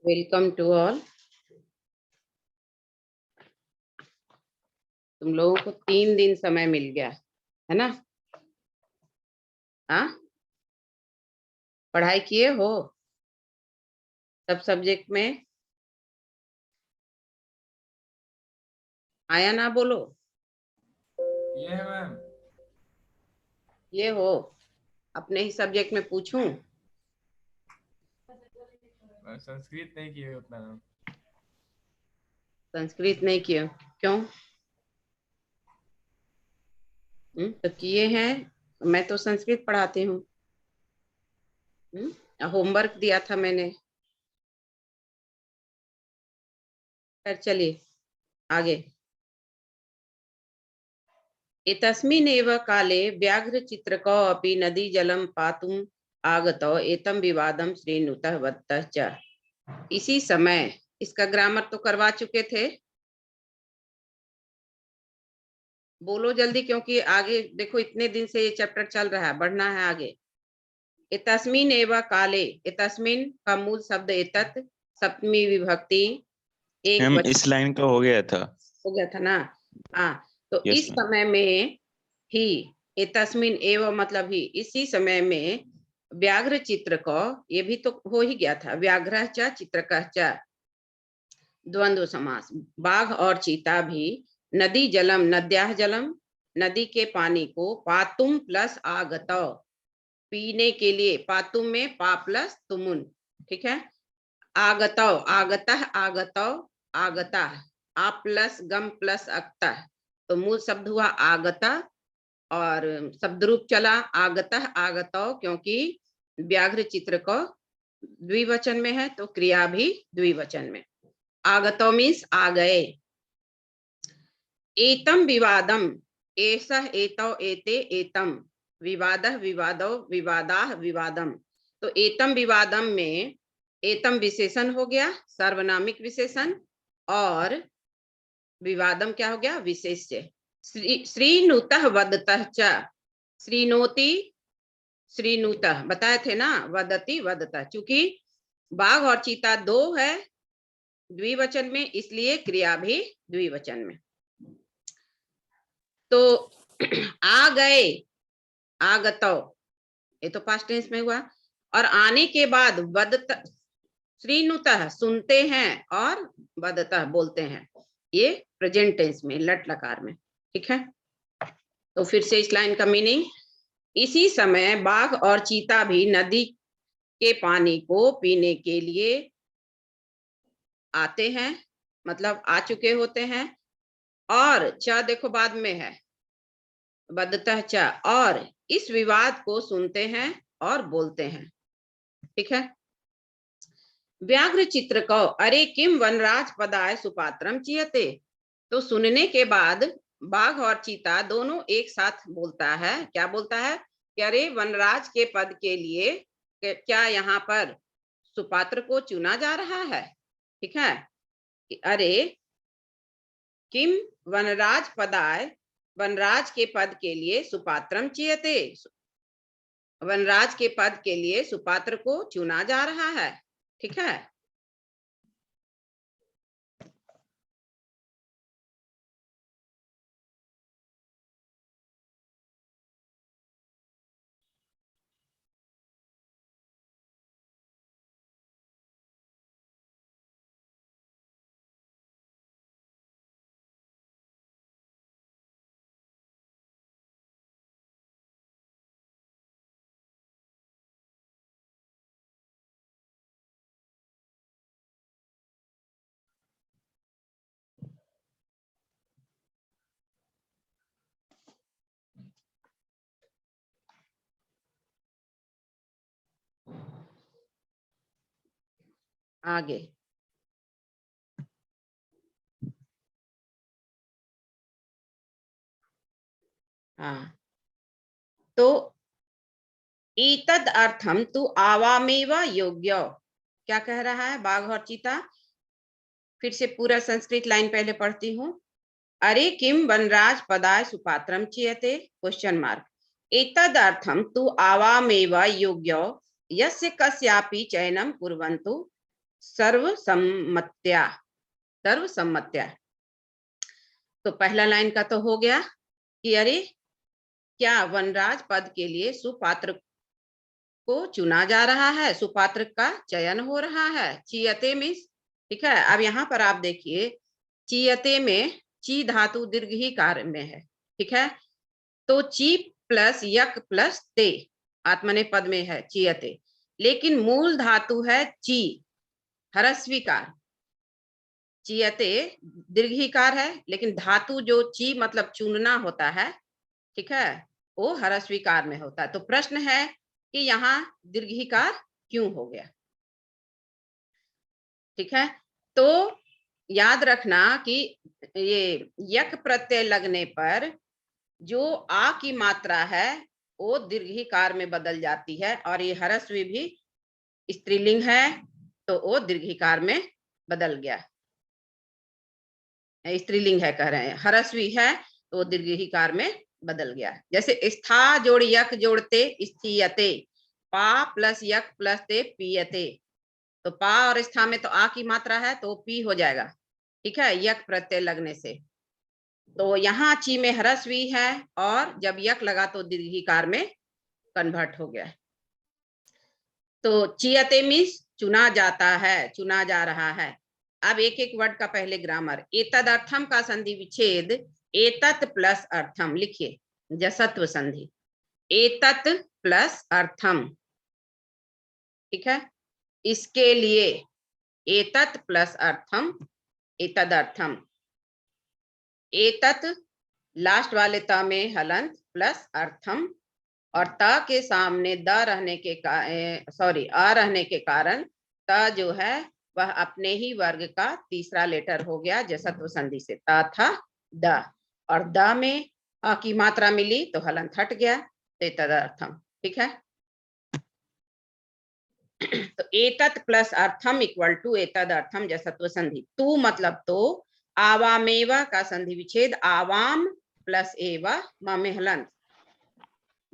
Welcome to all. तुम लोगों को 3 दिन समय मिल गया है ना? हाँ, पढ़ाई किए हो सब सब्जेक्ट में? आया ना? बोलो। ये है मैम। ये हो? अपने ही सब्जेक्ट में पूछूं? संस्कृत नहीं किए उतना मैम। संस्कृत नहीं किए? क्यों? तो किए हैं। मैं तो संस्कृत पढ़ाती हूँ। होमवर्क दिया था मैंने। फिर चलिए आगे। एतस्मिन्नेव काले व्याघ्रचित्रको अपि नदी जलम पातुम आगतो एतम विवादम श्रीनुतः वदतः च। इसी समय, इसका ग्रामर तो करवा चुके थे। बोलो जल्दी, क्योंकि आगे देखो इतने दिन से ये चैप्टर चल रहा है, बढ़ना है आगे। एतस्मिन एव काले, एतस्मिन का मूल शब्द एतत्, सप्तमी विभक्ति, एक मैम वचन। इस लाइन का हो गया था। हो गया था ना? हाँ, तो यस इस मैम। समय में ही, एतस्मिन एव मतलब ही, इसी समय में व्याघ्र चित्र को, ये भी तो हो ही गया था, व्याघ्र च चित्रकः च, द्वंद्व समास। बाघ और चीता भी नदी जलम, नद्याः जलम, नदी के पानी को, पातुम प्लस आगतो, पीने के लिए, पातुम में पा प्लस तुमुन, ठीक है। आगतो, आगतः, आगतो, आगता, आ प्लस गम प्लस अक्ता, तो मूल शब्द हुआ आगता, और शब्द रूप चला आगतः आगतो, क्योंकि व्याघ्र चित्र को द्विवचन में है तो क्रिया भी द्विवचन में। आगतो मीन्स आ गए। एतम विवादम, एषः एतौ एते एतम, विवादः विवादौ विवादाः विवादम। तो एतम विवादम में एतम विशेषण हो गया, सार्वनामिक विशेषण, और विवादम क्या हो गया? विशेष्य। श्रीनुतः वदतः च, श्रीनोति, श्रीनुतः बताए थे ना, वदति वदतः, चूंकि बाघ और चीता दो है द्विवचन में, इसलिए क्रिया भी द्विवचन में। तो आ गए, आगतो, ये तो पास्ट टेंस में हुआ, और आने के बाद वदत, श्रीनुतः सुनते हैं, और वदतः बोलते हैं, ये प्रेजेंट टेंस में लट लकार में, ठीक है। तो फिर से इस लाइन का मीनिंग, इसी समय बाघ और चीता भी नदी के पानी को पीने के लिए आते हैं, मतलब आ चुके होते हैं, और च देखो बाद में है, बदतः च, और इस विवाद को सुनते हैं और बोलते हैं, ठीक है। व्याघ्र चित्र को अरे किम वनराज पदाय सुपात्रम चियते, तो सुनने के बाद बाघ और चीता दोनों एक साथ बोलता है, क्या बोलता है कि अरे वनराज के पद के लिए क्या यहाँ पर सुपात्र को चुना जा रहा है, ठीक है। अरे किम वनराज पदाय, वनराज के पद के लिए सुपात्रम चियते, वनराज के पद के लिए सुपात्र को चुना जा रहा है, ठीक है। आगे हाँ, तो ईतद अर्थम तु आवामेव योग्य, क्या कह रहा है बाघ और चीता? फिर से पूरा संस्कृत लाइन पहले पढ़ती हूँ। अरे किम वनराज पदाय सुपात्रम चियते, क्वेश्चन मार्क, एतद अर्थम तु आवामेव योग्य यस्य कस्यापि चयनम कुर्वन्तु सर्वसम्मत्या, सर्वसम्मत्या। तो पहला लाइन का तो हो गया कि अरे क्या वनराज पद के लिए सुपात्र को चुना जा रहा है, सुपात्र का चयन हो रहा है। चीयते में, ठीक है। अब यहाँ पर आप देखिए, चीयते में ची धातु दीर्घ ही कार में है, ठीक है। तो ची प्लस यक प्लस ते आत्मनेपद में है चीयते, लेकिन मूल धातु है ची, ह्रस्वीकार। चीयते दीर्घिकार है, लेकिन धातु जो ची मतलब चुनना होता है, ठीक है, वो ह्रस्वीकार में होता है। तो प्रश्न है कि यहाँ दीर्घिकार क्यों हो गया, ठीक है। तो याद रखना कि ये यक प्रत्यय लगने पर जो आ की मात्रा है वो दीर्घिकार में बदल जाती है, और ये ह्रस्वी भी स्त्रीलिंग है तो वो दीर्घिकार में बदल गया। स्त्रीलिंग है कह रहे हैं, ह्रस्वी है तो वो दीर्घिकार में बदल गया। जैसे स्था जोड़ यक जोड़ते स्थियते, पा प्लस यक प्लस ते पीयते। तो पा और स्था में तो आ की मात्रा है तो पी हो जाएगा, ठीक है, यक प्रत्यय लगने से। तो यहाँ ची में ह्रस्वी है और जब यक लगा तो दीर्घिकार में कन्वर्ट हो गया। तो चियते मीन्स चुना जाता है, चुना जा रहा है। अब एक एक वर्ड का पहले ग्रामर। एतद अर्थम का संधि विच्छेद एतत प्लस अर्थम, लिखिए जसत्व संधि, एतत प्लस अर्थम, ठीक है। इसके लिए एतत प्लस अर्थम, एतद अर्थम। एतत लास्ट वाले त में हलंत प्लस अर्थम, और त के सामने द रहने के सॉरी अ रहने के कारण त जो है वह अपने ही वर्ग का तीसरा लेटर हो गया जसत्व संधि से, त था द, और द में अ की मात्रा मिली तो हलंत हट गया, तो तदर्थम, ठीक है। तो एतत प्लस अर्थम इक्वल टू एतद अर्थम जसत्व संधि। तू मतलब तो, आवामेवा का संधि विच्छेद आवाम प्लस एवा म में हलंत।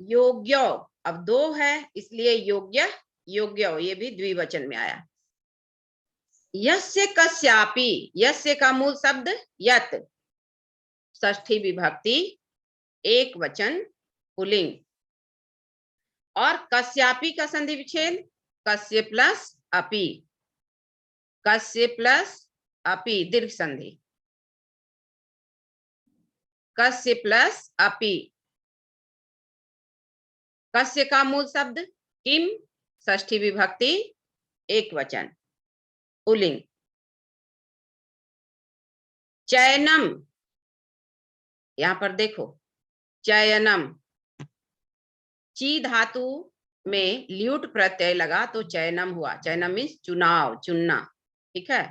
योग्य, अब दो है इसलिए योग्य, योग्य ये भी द्विवचन में आया। यस्य कस्यापि, यस्य का मूल शब्द यत, षष्ठी विभक्ति एक वचन पुल्लिंग, और कस्यापि का संधि विच्छेद कस्य प्लस अपि, कस्य प्लस अपि दीर्घ संधि, कस्य प्लस अपि। कस्य का मूल शब्द किम, षष्ठी विभक्ति एक वचन पुल्लिंग। चयनम, यहां पर देखो चयनम, ची धातु में ल्यूट प्रत्यय लगा तो चयनम हुआ। चयनम मीन्स चुनाव, चुनना, ठीक है।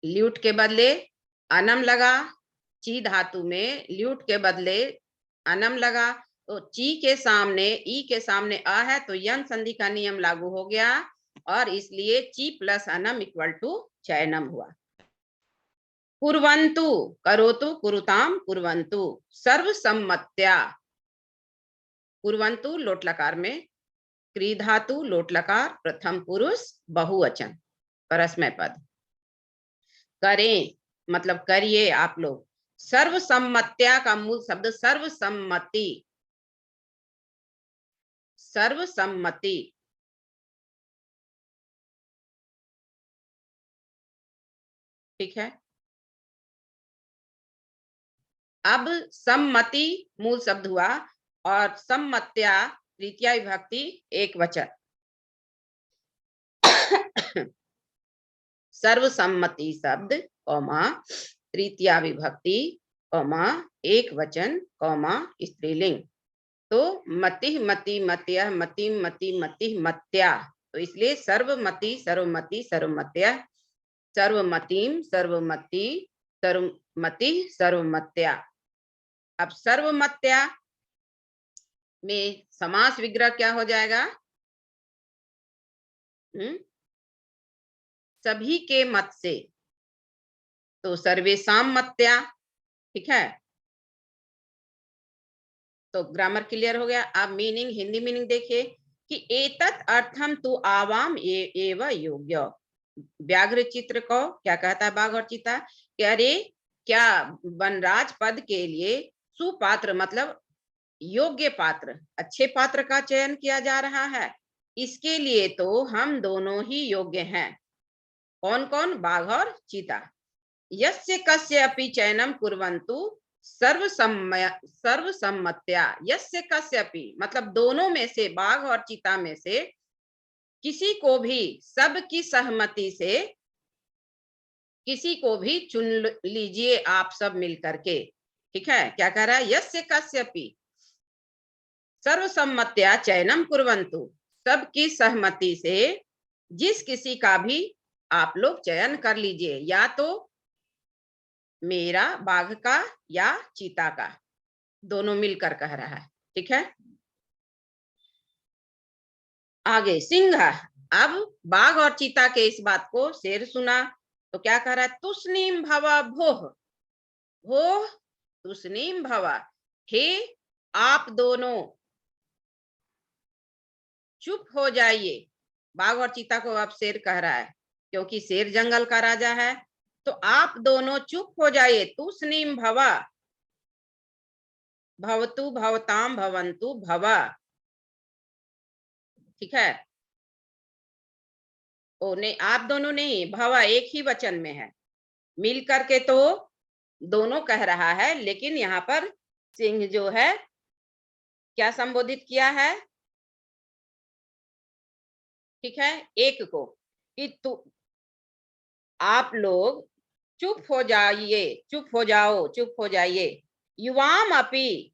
ल्यूट के बदले अनम लगा, ची धातु में ल्यूट के बदले अनम लगा, तो ची के सामने ई के सामने अ है तो यन संधि का नियम लागू हो गया, और इसलिए ची प्लस अनम इक्वल टू चयनम हुआ। कुर्वन्तु, करोतु कुरुताम कुर्वन्तु, सर्वसम्मत्या। कुर्वन्तु लोट लकार में, क्री धातु लोट लकार प्रथम पुरुष बहुवचन परस्मै पद। करें मतलब करिए आप लोग। सर्वसम्मत्या का मूल शब्द सर्वसम्मति, सर्वसम्मति, ठीक है। अब सम्मति मूल शब्द हुआ और सम्मत्या तृतीया विभक्ति एक वचन। सर्वसम्मति शब्द कौमा तृतीया विभक्ति कौमा एक वचन कौमा स्त्रीलिंग। तो मति मति मत्य मति मति मति मत्या, तो इसलिए सर्वमति सर्वमति सर्वमत्या, सर्वमतिम सर्वमति सर्वमति सर्वमत्या। अब सर्वमत्या में समास विग्रह क्या हो जाएगा? सभी के मत से, तो सर्वेशाम मत्या, ठीक है। तो ग्रामर क्लियर हो गया। अब मीनिंग, हिंदी मीनिंग देखिए। कि एतत् अर्थम तु आवाम एव योग्य। व्याघ्र चित्र को क्या कहता है बाघ और चीता कि अरे क्या वनराज पद के लिए सुपात्र मतलब योग्य पात्र, अच्छे पात्र का चयन किया जा रहा है, इसके लिए तो हम दोनों ही योग्य हैं। कौन कौन? बाघ और चीता। यस्य कस्य अपि चयनम कुर्वन्तु सर्वसम्मत्या। यस्य कस्य अपि मतलब दोनों में से, बाघ और चीता में से किसी को भी, सबकी सहमति से किसी को भी चुन लीजिए आप सब मिलकर के। ठीक है, क्या कह रहा है? यस्य कस्यपि सर्वसम्मत्या चयनम कुर्वन्तु, सबकी सहमति से जिस किसी का भी आप लोग चयन कर लीजिए, या तो मेरा बाघ का या चीता का, दोनों मिलकर कह रहा है। ठीक है, आगे सिंह। अब बाघ और चीता के इस बात को शेर सुना तो क्या कह रहा है? तुष्णीम भव भोह, भोह तुष्णीम भव, हे आप दोनों चुप हो जाइए। बाघ और चीता को अब शेर कह रहा है, क्योंकि शेर जंगल का राजा है। तो आप दोनों चुप हो जाइए। तुष्णीम भव, भवतु भवताम भवन्तु भव। ठीक है, ओ नहीं, आप दोनों नहीं, भव एक ही वचन में है, मिल करके तो दोनों कह रहा है, लेकिन यहाँ पर सिंह जो है क्या संबोधित किया है? ठीक है, एक को, कि तू आप लोग चुप हो जाइए, चुप हो जाओ, चुप हो जाइए। युवाम अपि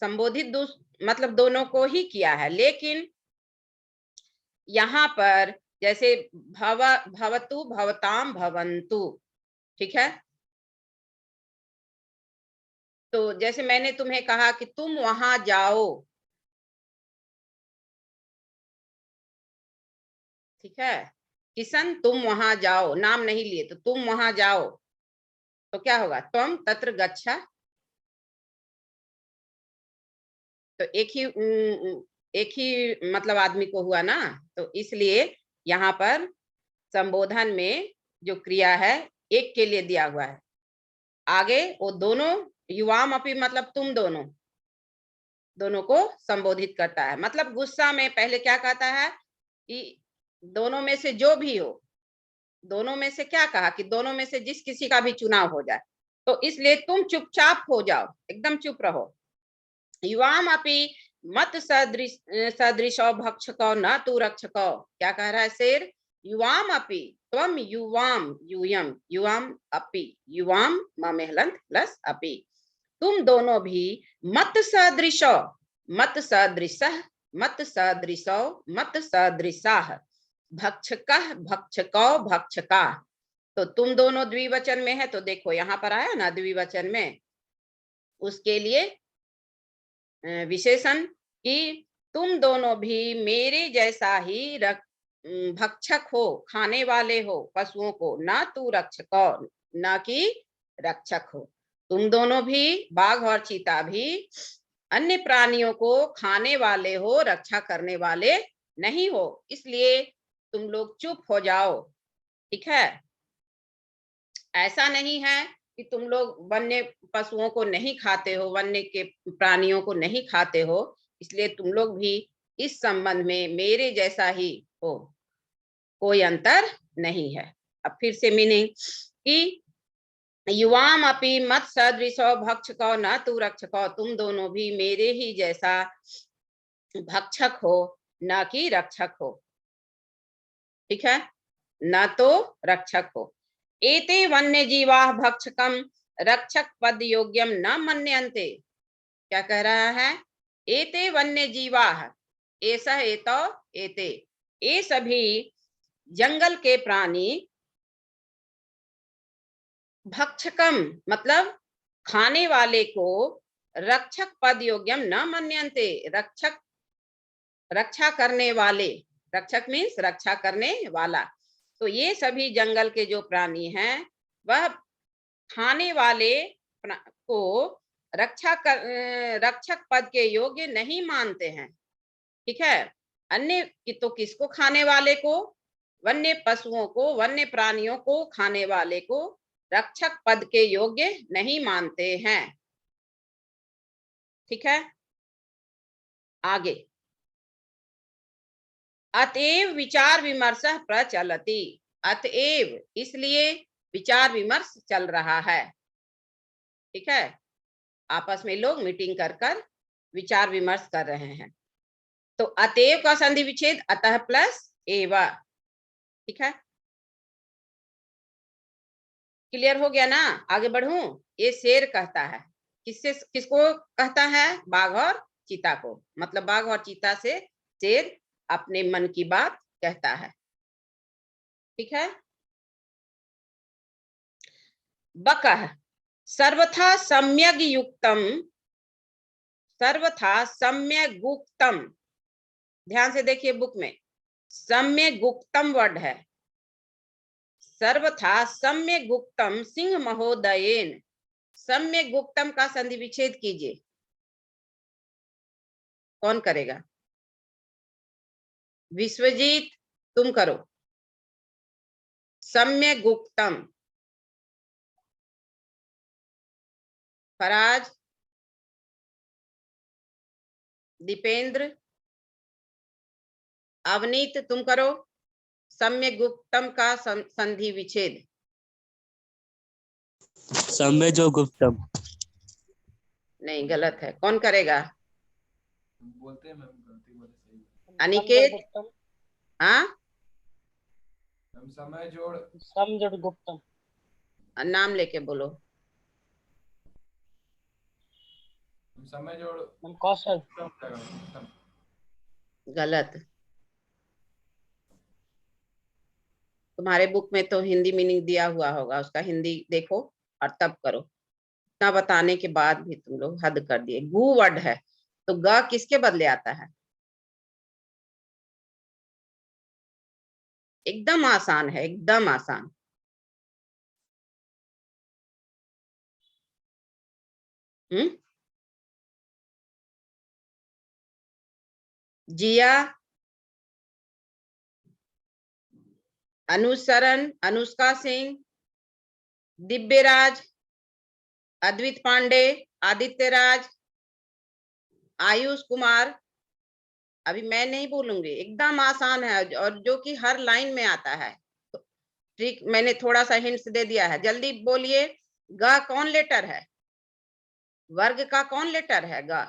संबोधित मतलब दोनों को ही किया है, लेकिन यहाँ पर जैसे भवतु भवताम भवन्तु। ठीक है, तो जैसे मैंने तुम्हें कहा कि तुम वहां जाओ, ठीक है, किशन तुम वहां जाओ, नाम नहीं लिए, तो तुम वहां जाओ, तो क्या होगा? त्वम तत्र गच्छा। तो एक ही मतलब आदमी को हुआ ना, तो इसलिए यहाँ पर संबोधन में जो क्रिया है एक के लिए दिया हुआ है। आगे वो दोनों, युवाम अपि मतलब तुम दोनों, दोनों को संबोधित करता है। मतलब गुस्सा में पहले क्या कहता है कि दोनों में से जो भी हो, दोनों में से क्या कहा कि दोनों में से जिस किसी का भी चुनाव हो जाए, तो इसलिए तुम चुपचाप हो जाओ, एकदम चुप रहो। युवाम अपि मत सदृशो भक्षको न तू रक्षको। क्या कह रहा है शेर? युवाम अपि, त्वम युवाम, यूयम युवाम अपि, युवाम मेहलंत प्लस अपि, तुम दोनों भी मत सदृशो, मत सदृशः, मत सदृशो, मत सदृशाः, भक्षकः भक्षको भक्षका। तो तुम दोनों द्विवचन में है, तो देखो यहाँ पर आया ना द्विवचन में, उसके लिए विशेषण कि तुम दोनों भी मेरे जैसा ही भक्षक हो, खाने वाले हो पशुओं को, ना तू रक्षक, ना कि रक्षक हो। तुम दोनों भी, बाघ और चीता भी अन्य प्राणियों को खाने वाले हो, रक्षा करने वाले नहीं हो, इसलिए तुम लोग चुप हो जाओ। ठीक है, ऐसा नहीं है कि तुम लोग वन्य पशुओं को नहीं खाते हो, वन्य के प्राणियों को नहीं खाते हो, इसलिए तुम लोग भी इस संबंध में मेरे जैसा ही हो, कोई अंतर नहीं है। अब फिर से मीनिंग कि युवाम अपि मत सदृशो भक्षको न तू रक्षको, तुम दोनों भी मेरे ही जैसा भक्षक हो, न कि रक्षक हो। ठीक है, न तो रक्षक हो। एते वन्य जीवा भक्षकम रक्षक पद योग्यम न मन्यन्ते। क्या कह रहा है? एते वन्य जीवा, ऐसा एतो एते, ये सभी जंगल के प्राणी भक्षकम मतलब खाने वाले को रक्षक पद योग्यम न मन्यन्ते, रक्षक रक्षा करने वाले, रक्षक मीन्स रक्षा करने वाला। तो ये सभी जंगल के जो प्राणी हैं वह खाने वाले को रक्षक पद के योग्य नहीं मानते हैं। ठीक है, अन्य की तो किसको, खाने वाले को, वन्य पशुओं को, वन्य प्राणियों को खाने वाले को रक्षक पद के योग्य नहीं मानते हैं। ठीक है, आगे। अतएव विचार विमर्श प्रचलति, अतएव इसलिए विचार विमर्श चल रहा है। ठीक है, आपस में लोग मीटिंग कर कर विचार विमर्श कर रहे हैं। तो अतएव का संधि विच्छेद अतः प्लस एव। ठीक है, क्लियर हो गया ना? आगे बढ़ूं। ये शेर कहता है, किससे, किसको कहता है? बाघ और चीता को। मतलब बाघ और चीता से शेर अपने मन की बात कहता है। ठीक है, बकः सर्वथा सम्यग् युक्तम, सर्वथा सम्यग् गुप्तम। ध्यान से देखिए बुक में सम्यग् गुप्तम वर्ड है। सर्वथा सम्यग् गुप्तम सिंह महोदयेन। सम्यग् गुप्तम का संधि विच्छेद कीजिए। कौन करेगा? विश्वजीत, तुम करो। सम्यग् गुप्तम। फराज, दीपेंद्र, अवनीत, तुम करो। सम्यग् गुप्तम का संधि विच्छेद। सम्यजो गुप्तम। नहीं, गलत है। कौन करेगा? बोलते हैं मैम, गलती बोले सही। अनिकेत। हाँ, हम समय जोड़ समझ गुप्तम। नाम लेके बोलो। समय जोड़ कौशल। गलत। तुम्हारे बुक में तो हिंदी मीनिंग दिया हुआ होगा, उसका हिंदी देखो और तब करो। इतना बताने के बाद भी तुम लोग हद कर दिए। गु वर्ड है तो ग किसके बदले आता है? एकदम आसान है, एकदम आसान। जिया, अनुसरण, अनुष्का सिंह, दिव्यराज, अद्वित पांडे, आदित्य राज, आयुष कुमार। अभी मैं नहीं बोलूंगी, एकदम आसान है और जो कि हर लाइन में आता है। तो ठीक, मैंने थोड़ा सा हिंट्स दे दिया है। जल्दी बोलिए। ग कौन लेटर है? वर्ग का कौन लेटर है? ग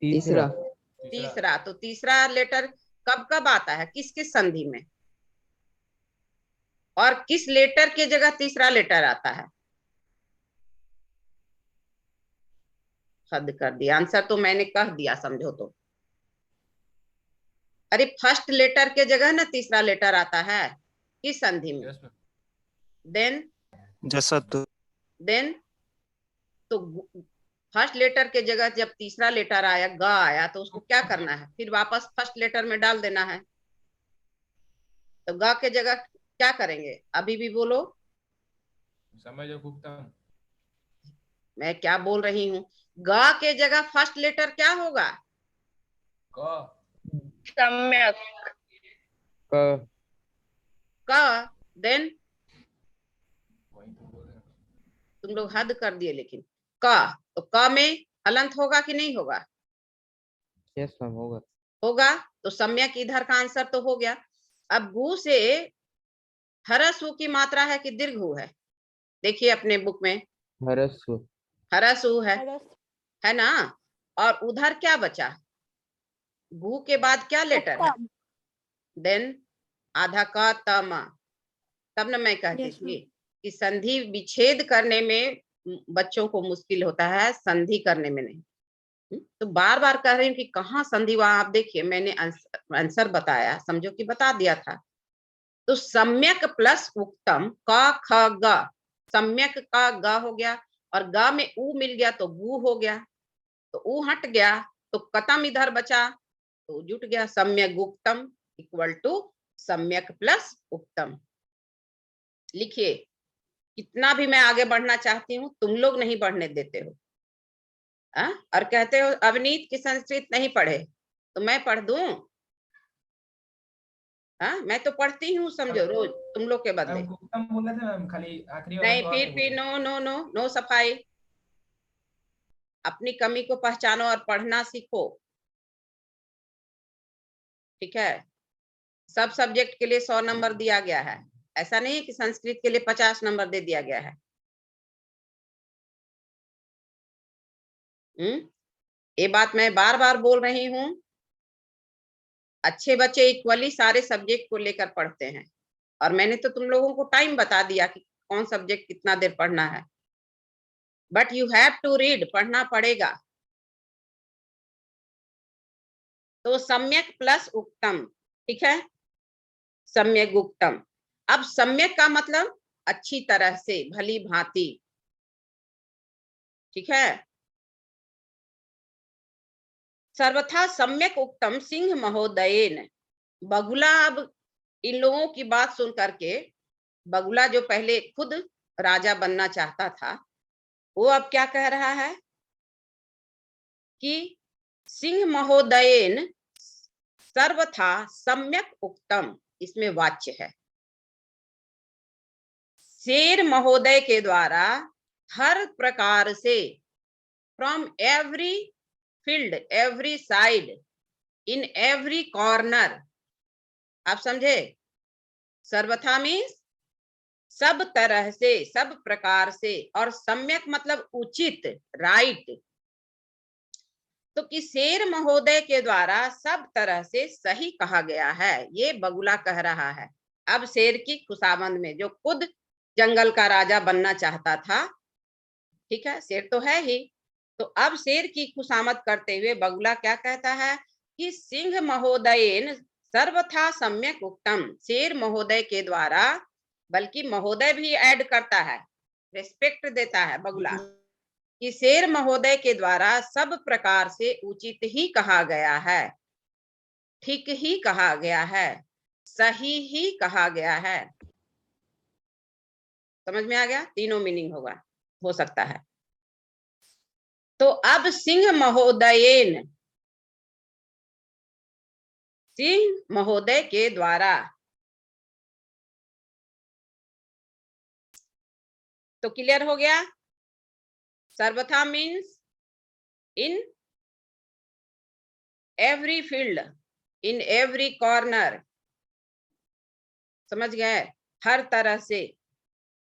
तीसरा। तीसरा। तो तीसरा लेटर कब कब आता है? किस किस संधि में? और किस लेटर के जगह तीसरा लेटर आता है? हद कर दिया। आंसर तो मैंने कह दिया, समझो तो। अरे फर्स्ट लेटर के जगह ना तीसरा लेटर आता है। किस संधि में? देन देन तो फर्स्ट लेटर के जगह जब तीसरा लेटर आया, ग आया, तो उसको क्या करना है? फिर वापस फर्स्ट लेटर में डाल देना है। तो ग के जगह क्या करेंगे? अभी भी बोलो। समय जो गुप्तम। मैं क्या बोल रही हूँ? ग के जगह फर्स्ट लेटर क्या होगा? क। सम्यक। क। देन वही तो बोल रहे हैं। तुम लोग हद कर दिए। लेकिन क, तो क में हलंत होगा कि नहीं होगा? यस मैम, होगा। होगा। तो सम्यक इधर का आंसर तो हो गया। अब गु से हरस उ की मात्रा है कि दीर्घ उ है? देखिए अपने बुक में हरस्व। हरस उ है ना? और उधर क्या बचा? गु के बाद क्या लेटर है? देन आधा का तमा। तब ना मैं कहती थी कि संधि विच्छेद करने में बच्चों को मुश्किल होता है, संधि करने में नहीं। तो बार बार कह रही हूँ कि कहाँ संधि। वहां आप देखिए, मैंने आंसर बताया, समझो कि बता दिया था। तो सम्यक प्लस उक्तम का ख ग, सम्यक का ग हो गया और ग में उ मिल गया तो गु हो गया। तो उ हट गया तो कतम इधर बचा तो जुट गया। सम्यक गुप्तम इक्वल टू सम्यक प्लस उक्तम। लिखिए। कितना भी मैं आगे बढ़ना चाहती हूँ, तुम लोग नहीं बढ़ने देते हो। और कहते हो अवनीत की संस्कृत नहीं पढ़े, तो मैं पढ़ दूं? हाँ, मैं तो पढ़ती हूँ, समझो रोज तुम लोग के बदले। मैम गुप्तम बोले थे मैम, खाली आखिरी वाला नहीं, तो फिर बोले। नो नो नो नो सफाई। अपनी कमी को पहचानो और पढ़ना सीखो, ठीक है। सब सब्जेक्ट के लिए 100 नंबर दिया गया है, ऐसा नहीं है कि संस्कृत के लिए 50 नंबर दे दिया गया है। ये बात मैं बार बार बोल रही हूँ। अच्छे बच्चे इक्वली सारे सब्जेक्ट को लेकर पढ़ते हैं, और मैंने तो तुम लोगों को टाइम बता दिया कि कौन सब्जेक्ट कितना देर पढ़ना है, but you have to read, पढ़ना पड़ेगा। तो सम्यक प्लस उक्तम, ठीक है, सम्यक उक्तम। अब सम्यक का मतलब अच्छी तरह से, भली भांति, ठीक है। सर्वथा सम्यक उक्तम सिंह महोदयेन। बगुला अब इन लोगों की बात सुन करके, बगुला जो पहले खुद राजा बनना चाहता था, वो अब क्या कह रहा है कि सिंह महोदयेन सर्वथा सम्यक उक्तम, इसमें वाच्य है। शेर महोदय के द्वारा हर प्रकार से, from every field, every side, in every corner. आप समझे? सर्वथा मीन्स सब तरह से, सब प्रकार से, और सम्यक मतलब उचित, राइट। तो कि शेर महोदय के द्वारा सब तरह से सही कहा गया है, ये बगुला कह रहा है। अब शेर की खुशामंद में, जो खुद जंगल का राजा बनना चाहता था, ठीक है, शेर तो है ही। तो अब शेर की खुशामद करते हुए बगुला क्या कहता है कि सिंह महोदयेन सर्वथा सम्यक उक्तम, शेर महोदय के द्वारा, बल्कि महोदय भी ऐड करता है, रेस्पेक्ट देता है बगुला, कि शेर महोदय के द्वारा सब प्रकार से उचित ही कहा गया है, ठीक ही कहा गया है, सही ही कहा गया है। समझ में आ गया? तीनों मीनिंग होगा, हो सकता है। तो अब सिंह महोदयेन, सिंह महोदय के द्वारा, तो क्लियर हो गया। सर्वथा means in every field, in every corner, समझ गए, हर तरह से।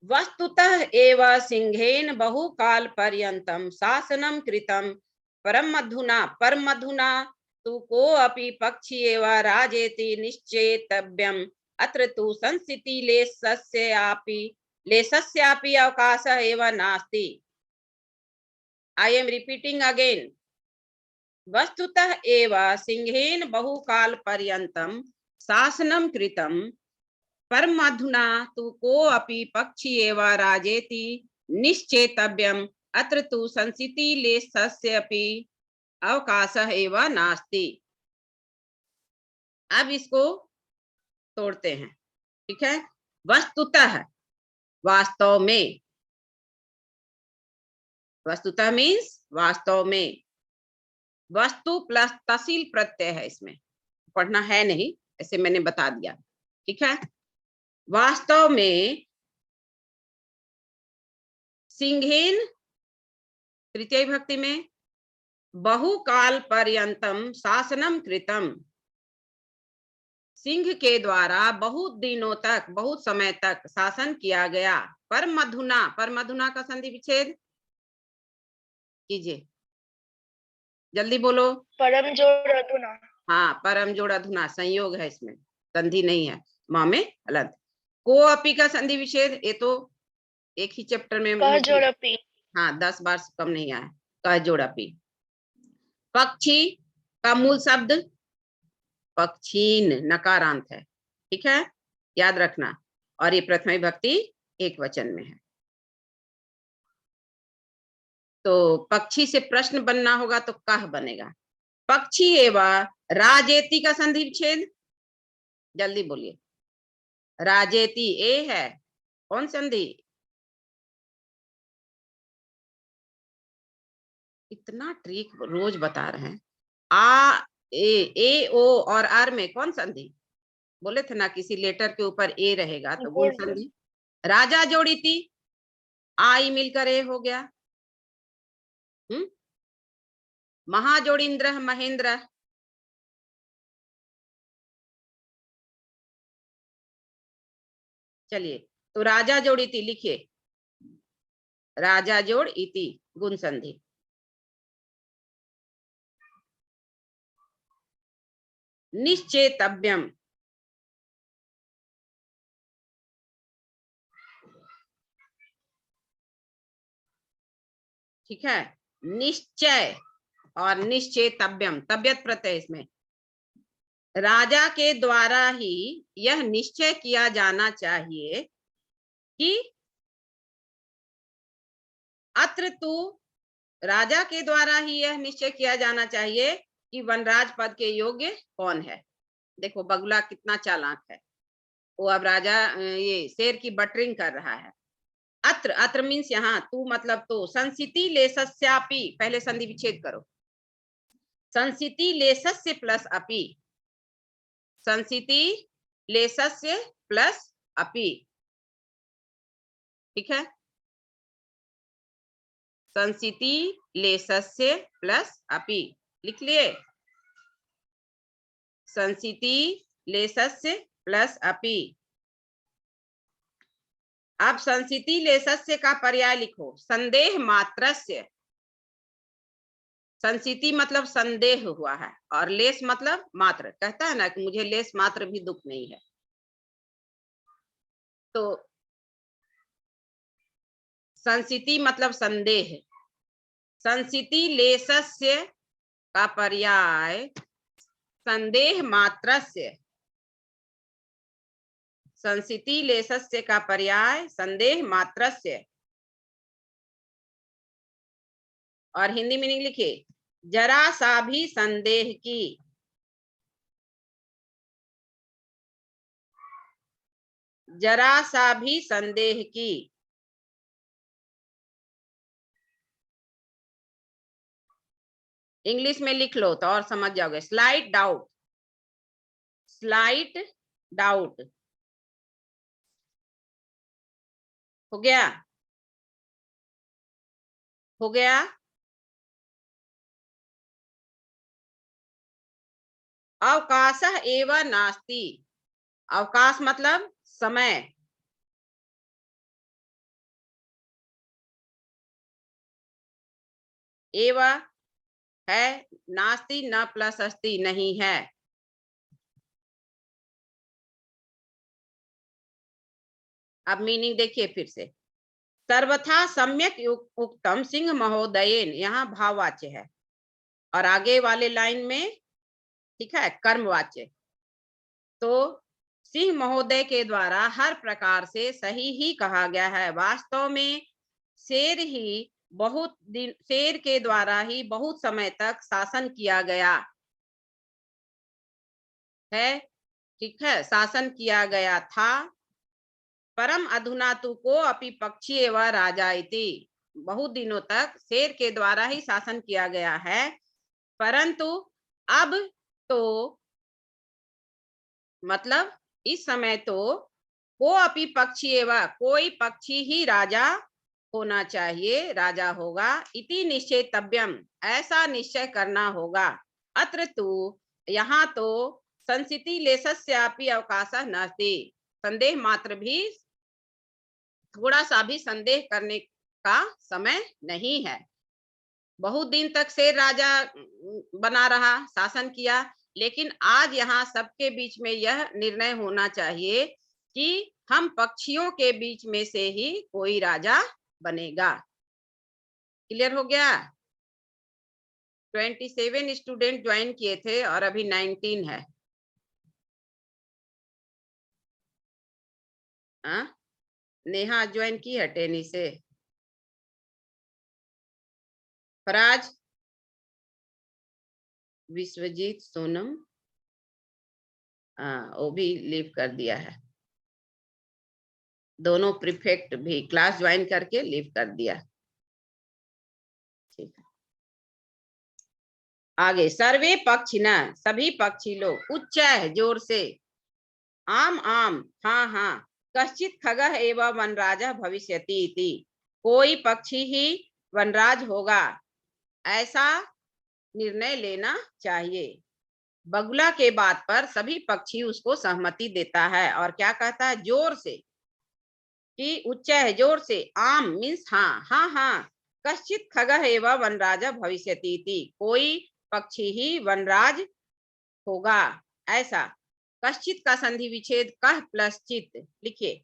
वस्तुतः एव सिंहेन बहुकाल पर्यंतम शासनम कृतम परमधुना, परमधुना तु को अपि पक्षी एव राजेति निश्चेतव्यम, अत्र तु संस्थिति लेशस्यापि अवकाशः एव नास्ति। I am repeating again. वस्तुतः एव सिंहेन बहुकाल पर्यंतम शासनम कृतम परमधुना तु को अपि पक्षी एव राजेति निश्चेतव्यम, अत्र तु संस्थिति लेशस्यापि अवकाशः एव नास्ति। अब इसको तोड़ते हैं, ठीक है। वस्तुतः, वास्तव में, वस्तुतः मीन्स वास्तव में, वस्तु प्लस तहसील प्रत्यय है, इसमें पढ़ना है नहीं, ऐसे मैंने बता दिया, ठीक है। वास्तव में सिंहेन, तृतीय भक्ति में, बहुकाल पर्यंतम शासनम कृतम, सिंह के द्वारा बहुत दिनों तक, बहुत समय तक शासन किया गया। परमधुना, परमधुना का संधि विच्छेद कीजिए, जल्दी बोलो। परम जोड़ अधुना। हाँ, परम जोड़ अधुना, संयोग है इसमें, संधि नहीं है, माँ में हलंत। को अपी का संधि विच्छेद, ये तो एक ही चैप्टर में कह मुझे, जोड़ अपी। हाँ 10 बार से कम नहीं आया। कह जोड़ अपी। पक्षी का मूल शब्द पक्षीन, नकारांत है, ठीक है, याद रखना। और ये प्रथम विभक्ति एक वचन में है। तो पक्षी से प्रश्न बनना होगा तो कह बनेगा। पक्षी एवं राजेति का संधि विच्छेद, जल्दी बोलिए। राजेति ए है, कौन संधि? इतना ट्रिक रोज बता रहे हैं। आ ए, ए ओ और आर में कौन संधि? बोले थे ना किसी लेटर के ऊपर ए रहेगा तो गुण संधि। राजा जोड़ी थी, आई मिलकर ए हो गया। महाजोड़ींद्र महेंद्र, चलिए तो राजा जोड़ी थी लिखिए, राजा जोड़ इति गुण संधि। निश्चेतव्यम, ठीक है, निश्चय और निश्चेतव्यम, तबियत प्रत्यय इसमें। राजा के द्वारा ही यह निश्चय किया जाना चाहिए कि अत्र तू, राजा के द्वारा ही यह निश्चय किया जाना चाहिए कि वनराज पद के योग्य कौन है। देखो बगुला कितना चालाक है, वो अब राजा ये शेर की बटरिंग कर रहा है। अत्र, अत्र मीन्स यहाँ, तू मतलब तो, संसिति लेसस्यापि, पहले संधि विच्छेद करो, संसिति लेसस्य प्लस अपि, संसिति लेसस्य प्लस अपि, ठीक है, संसिति लेसस्य प्लस अपि लिख लिए, संसिति लेसस्य प्लस अपि। अब संसिति लेसस्य का पर्याय लिखो, संदेह मात्रस्य। संसिति मतलब संदेह हुआ है और लेस मतलब मात्र, कहता है ना कि मुझे लेस मात्र भी दुख नहीं है। तो संसिति मतलब संदेह, संसिति लेसस्य का पर्याय संदेह मात्रस्य, संसिति लेसस्य का पर्याय संदेह मात्रस्य। और हिंदी मीनिंग लिखिए, जरा सा भी संदेह की, जरा सा भी संदेह की। इंग्लिश में लिख लो तो और समझ जाओगे, स्लाइट डाउट, स्लाइट डाउट हो गया, हो गया। अवकाश एवं नास्ति, अवकाश मतलब समय, एवं है, नास्ति न प्लस अस्ति नहीं है। अब मीनिंग देखिए फिर से, सर्वथा सम्यक उक्तम सिंह महोदयेन, यहाँ भाववाच्य है और आगे वाले लाइन में ठीक है कर्मवाच्य। तो सिंह महोदय के द्वारा हर प्रकार से सही ही कहा गया है। वास्तव में शेर ही बहुत दिन, शेर के द्वारा ही बहुत समय तक शासन किया गया है, ठीक है, शासन किया गया था। परम अधुना तु को अपि पक्षी एवं राजा इति, बहुत दिनों तक शेर के द्वारा ही शासन किया गया है, परंतु अब तो मतलब इस समय तो को अपि पक्षी एवं, कोई पक्षी ही राजा होना चाहिए, राजा होगा। इति निश्चेतव्यम, ऐसा निश्चय करना होगा। अत्र तु, यहाँ तो संसिति लेसस्यापि अवकाशः नास्ति, संदेह मात्र भी, थोड़ा सा भी संदेह करने का समय नहीं है। बहुत दिन तक शेर राजा बना रहा, शासन किया, लेकिन आज यहाँ सबके बीच में यह निर्णय होना चाहिए कि हम पक्षियों के बीच में से ही कोई राजा बनेगा। क्लियर हो गया? 27 स्टूडेंट ज्वाइन किए थे और अभी 19 है। नेहा ज्वाइन की है टेनी से। फराज, विश्वजीत, सोनम, वो भी लीव कर दिया है। दोनों प्रीफेक्ट भी क्लास ज्वाइन करके लीव कर दिया। ठीक है, आगे सर्वे पक्षी न, सभी पक्षी लोग, उच्च है जोर से, आम आम हाँ हाँ, कश्चित खगः एव वनराजः भविष्यति इति, कोई पक्षी ही वनराज होगा, ऐसा निर्णय लेना चाहिए। बगुला के बात पर सभी पक्षी उसको सहमति देता है और क्या कहता है, जोर से कि उच्च है, जोर से, आम मीन्स हाँ हाँ हाँ, कश्चित खगः एव वनराजः भविष्यति इति, कोई पक्षी ही वनराज होगा, ऐसा। कश्चित का संधि विच्छेद कह प्लस चित, लिखिए,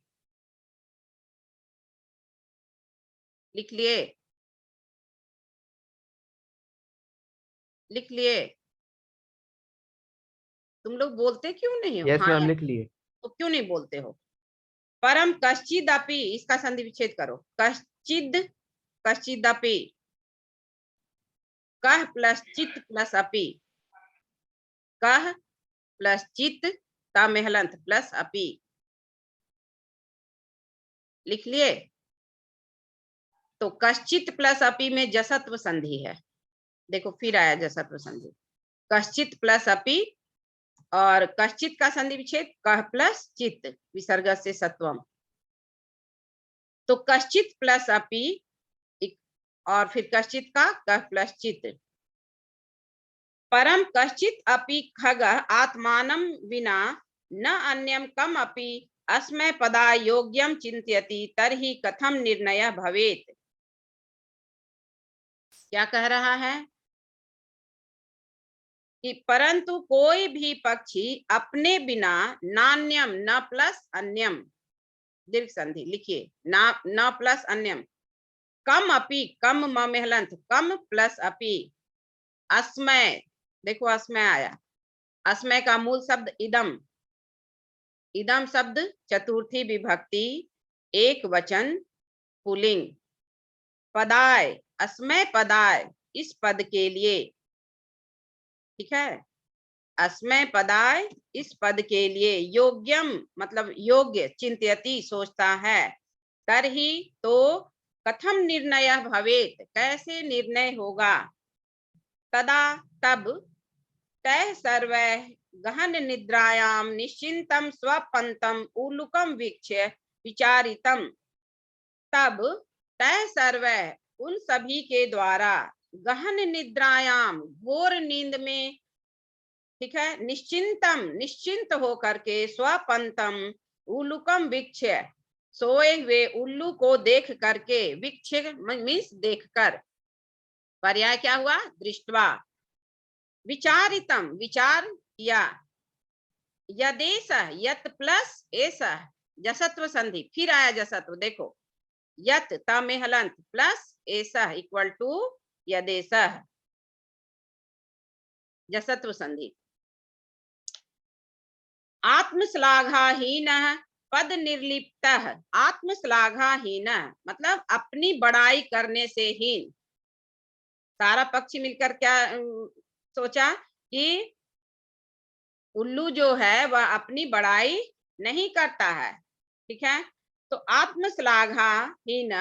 लिख लिए, लिख लिए। तुम लोग बोलते क्यों नहीं हो? यस हाँ मैम लिख लिए। तो क्यों नहीं बोलते हो? परम कश्चिदपि, इसका संधि विच्छेद करो, कश्चिद, कश्चिदपि, कह प्लस चित प्लस अपि, कह प्लस चित ता में हलंत प्लस अपि, लिख लिए। तो कश्चित प्लस अपि में जसत्व संधि है, देखो फिर आया जसत्व संधि, कश्चित प्लस अपि, और कश्चित का संधि विच्छेद कह प्लस चित विसर्ग से सत्वम, तो कश्चित प्लस अपि और फिर कश्चित का कह प्लस चित। परम कश्चित अपि खगः आत्मानं विना न अन्यं कम अपि अस्मै पदा योग्यं चिन्तयति तर्हि कथम निर्णय भवेत्। क्या कह रहा है कि परंतु कोई भी पक्षी अपने बिना, नान्यम न प्लस अन्यम, दीर्घ संधि लिखिए, न प्लस अन्यम, कम अपि, कम म में हलंत, कम प्लस अपि, अस्मय, देखो अस्मय आया, अस्मय का मूल शब्द इदम, इदम शब्द चतुर्थी विभक्ति एक वचन पुल्लिंग, पदाय, अस्मय पदाय, इस पद के लिए, ठीक है, अस्मय पदाय, इस पद के लिए, योग्यम मतलब योग्य, चिंत्यति सोचता है, तरहि तो कथम निर्णय भवेत, कैसे निर्णय होगा, तदा तब, तय सर्वै गहन निद्रायाम निश्चिंतम स्वपंतम उल्लुकम वीक्ष्य विचारितम, तब तय सर्वै उन सभी के द्वारा, गहन निद्रायाम घोर नींद में, ठीक है, निश्चिंतम निश्चिंत होकर के, स्वपंतम उल्लुकम वीक्ष्य सोए हुए उल्लू को देख करके, वीक्ष्य मीन्स देखकर, पर्याय क्या हुआ, दृष्टवा, विचारितम विचार किया, यदेश यत प्लस ऐसा जसत्व संधि, फिर आया जसत्व, देखो यत ता में हलंत प्लस ऐसा इक्वल टू यदेश, जसत्व संधि। आत्मश्लाघाहीन पद निर्लिप्त, आत्मश्लाघाहीन मतलब अपनी बड़ाई करने से हीन, सारा पक्षी मिलकर क्या सोचा कि उल्लू जो है वह अपनी बड़ाई नहीं करता है, ठीक है, तो आत्मश्लाघाहीन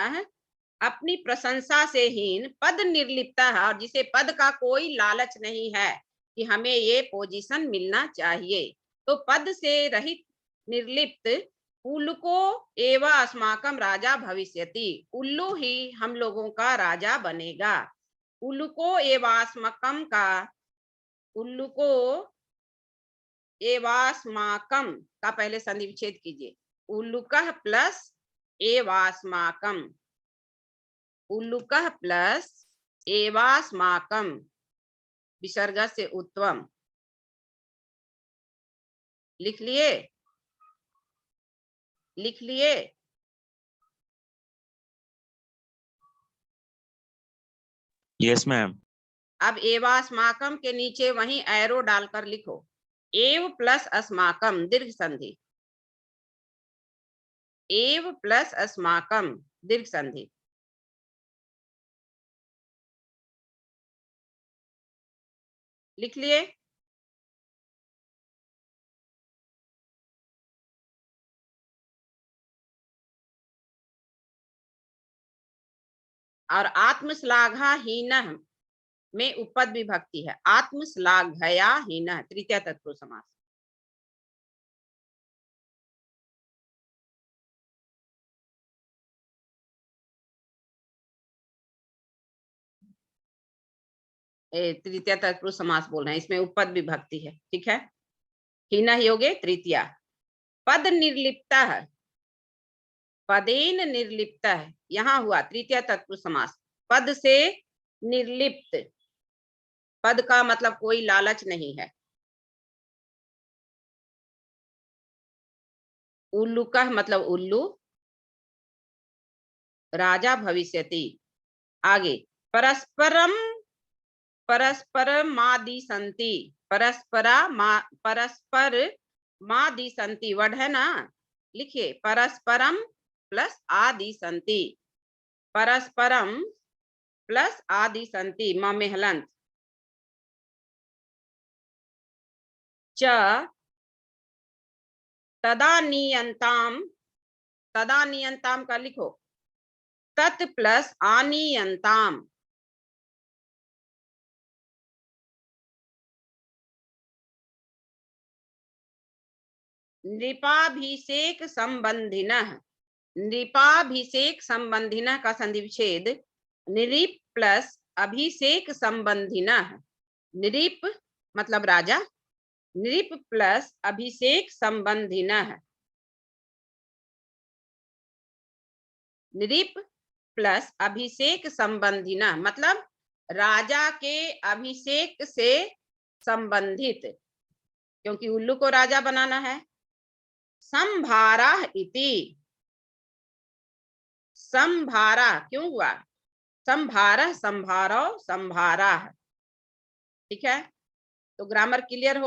अपनी प्रशंसा से हीन, पद निर्लिप्त है, और जिसे पद का कोई लालच नहीं है कि हमें ये पोजीशन मिलना चाहिए, तो पद से रहित निर्लिप्त, उल्लुको एव अस्माकं राजा भविष्यति, उल्लू ही हम लोगों का राजा बनेगा, उल्लुको एवास्माकं का, उल्लुको एवास्माकं का पहले संधि विच्छेद कीजिए, उल्लुकः प्लस एवास्माकं, उल्लुकः प्लस एवास्माकं विसर्ग से उत्तम, लिख लिए, लिख लिए। Yes ma'am. अब एवास्माकम के नीचे वहीं एरो डालकर लिखो, एव प्लस अस्माकम दीर्घ संधि, एव प्लस अस्माकम दीर्घ संधि, लिख लिए। और आत्मश्लाघाहीन में उपपद विभक्ति है, आत्मश्लाघया हीन तृतीय तत्पुरुष समास, तृतीया तत्पुरुष समास बोल रहे हैं, इसमें उपपद विभक्ति है, ठीक है। हीना योगे तृतीया। पद निर्लिप्ता है, पदेन निर्लिप्ता है, यहाँ हुआ तृतीया तत्पुरुष समास। पद से निर्लिप्त, पद का मतलब कोई लालच नहीं है। उल्लू का मतलब उल्लू, राजा भविष्यति। आगे परस्परम, परस्परमादि संति, परस्पर मादि संति वर्ड है ना, लिखिए परस्परम प्लस आदि संति, परस्परम प्लस आदि संति, म में हलंत। च तदानीयंताम, तदानीयंताम का लिखो तत् प्लस आनीयंताम, नृपाभिषेक संबंधिनः, नृपाभिषेक संबंधिनः का संधि विच्छेद नृप प्लस अभिषेक संबंधिनः, नृप मतलब राजा, नृप प्लस अभिषेक संबंधिनः, नृप प्लस अभिषेक संबंधिनः मतलब राजा के अभिषेक से संबंधित, क्योंकि उल्लू को राजा बनाना है। संभारा इति, संभारा क्यों हुआ, संभारा, संभारो, संभारा, ठीक है। तो ग्रामर क्लियर हो